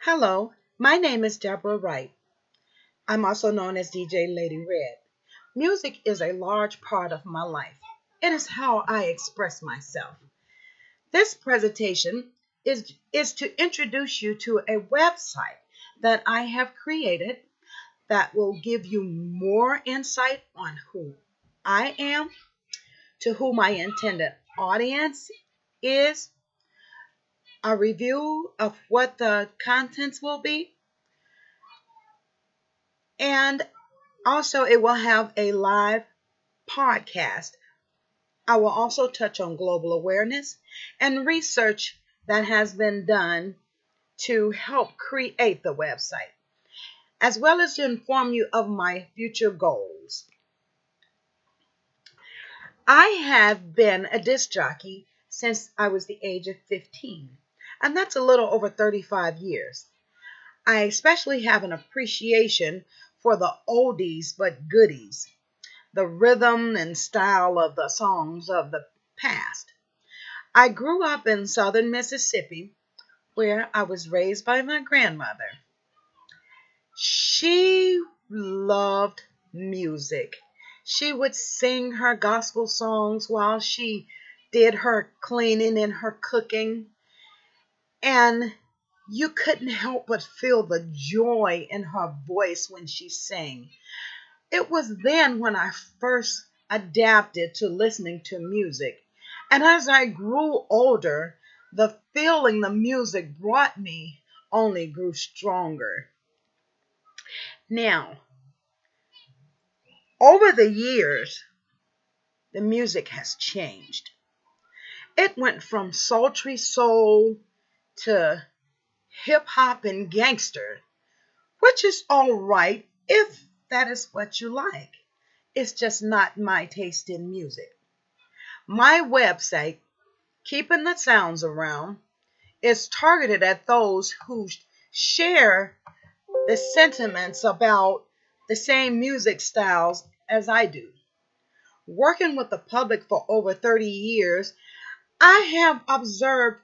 Hello, my name is Deborah Wright. I'm also known as DJ Lady Red. Music is a large part of my life. It is how I express myself. This presentation is to introduce you to a website that I have created that will give you more insight on who I am, to who my intended audience is, a review of what the contents will be, and also it will have a live podcast. I will also touch on global awareness and research that has been done to help create the website, as well as to inform you of my future goals. I have been a disc jockey since I was the age of 15, and that's a little over 35 years. I especially have an appreciation for the oldies but goodies, the rhythm and style of the songs of the past. I grew up in southern Mississippi, where I was raised by my grandmother. She loved music. She would sing her gospel songs while she did her cleaning and her cooking, and you couldn't help but feel the joy in her voice when she sang. It was then when I first adapted to listening to music. And as I grew older, the feeling the music brought me only grew stronger. Now, over the years, the music has changed. It went from sultry soul to hip hop and gangster, which is all right if that is what you like. It's just not my taste in music. My website, Keeping the Sounds Around, is targeted at those who share the sentiments about the same music styles as I do. Working with the public for over 30 years, I have observed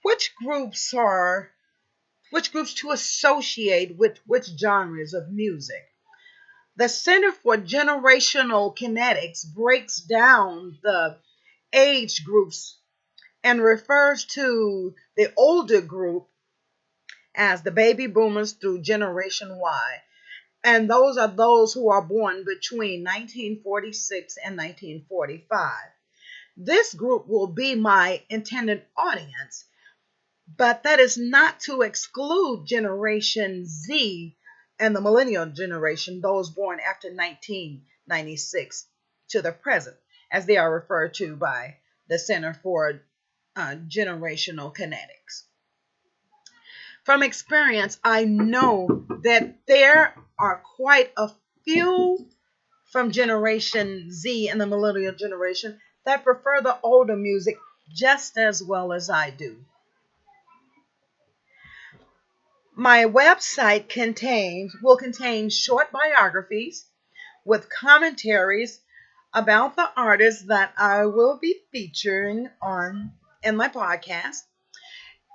which groups are which groups to associate with which genres of music. The Center for Generational Kinetics breaks down the age groups and refers to the older group as the baby boomers through Generation Y. And those are those who are born between 1946 and 1945. This group will be my intended audience, but that is not to exclude Generation Z and the millennial generation, those born after 1996 to the present, as they are referred to by the Center for Generational Kinetics. From experience, I know that there are quite a few from Generation Z and the millennial generation that prefer the older music just as well as I do. My website will contain short biographies with commentaries about the artists that I will be featuring on in my podcast,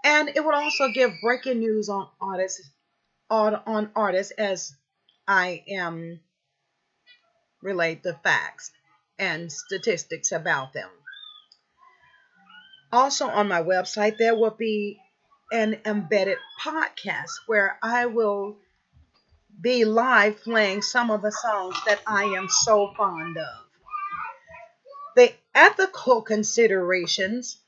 and it will also give breaking news on artists as I am relate the facts and statistics about them. Also on my website there will be an embedded podcast where I will be live playing some of the songs that I am so fond of. The ethical considerations,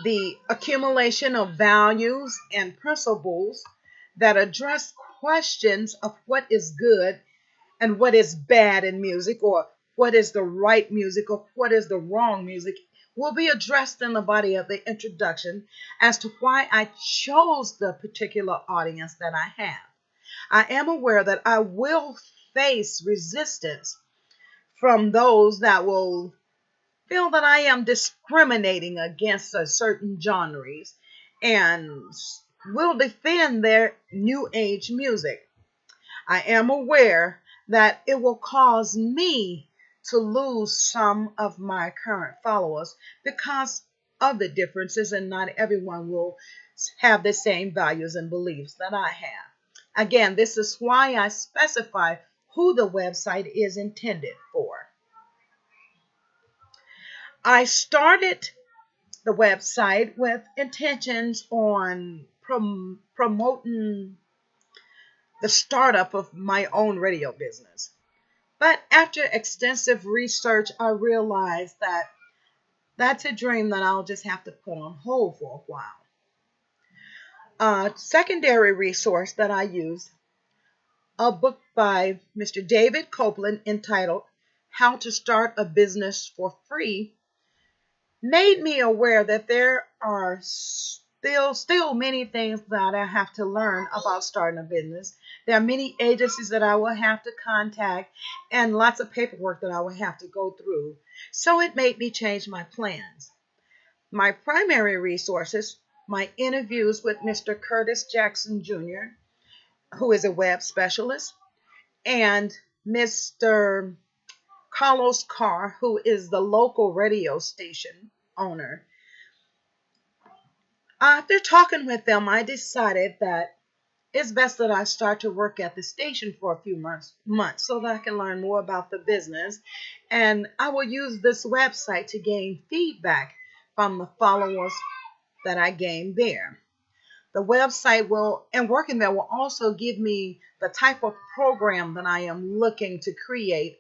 the accumulation of values and principles that address questions of what is good and what is bad in music, or what is the right music or what is the wrong music, will be addressed in the body of the introduction as to why I chose the particular audience that I have. I am aware that I will face resistance from those that will feel that I am discriminating against a certain genres and will defend their new age music. I am aware that it will cause me to lose some of my current followers because of the differences, and not everyone will have the same values and beliefs that I have. Again, this is why I specify who the website is intended for. I started the website with intentions on promoting the startup of my own radio business. But after extensive research, I realized that that's a dream that I'll just have to put on hold for a while. A secondary resource that I used, a book by Mr. David Copeland entitled How to Start a Business for Free, made me aware that there are still many things that I have to learn about starting a business. There are many agencies that I will have to contact and lots of paperwork that I will have to go through. So it made me change my plans. My primary resources, my interviews with Mr. Curtis Jackson Jr., who is a web specialist, and Mr. Carlos Carr, who is the local radio station owner. After talking with them, I decided that it's best that I start to work at the station for a few months so that I can learn more about the business. And I will use this website to gain feedback from the followers that I gain there. The website and working there will also give me the type of program that I am looking to create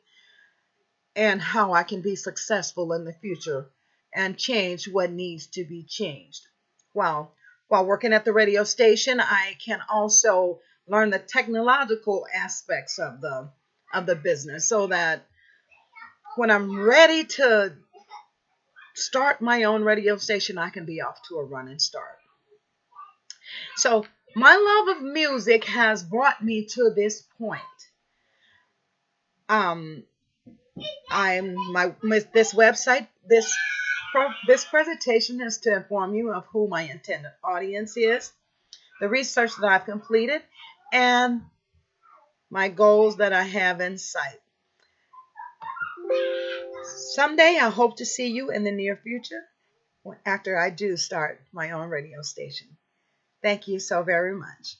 and how I can be successful in the future and change what needs to be changed. While working at the radio station, I can also learn the technological aspects of the business so that when I'm ready to start my own radio station, I can be off to a running start. So my love of music has brought me to this point. This website, this presentation is to inform you of who my intended audience is, the research that I've completed, and my goals that I have in sight. Someday I hope to see you in the near future after I do start my own radio station. Thank you so very much.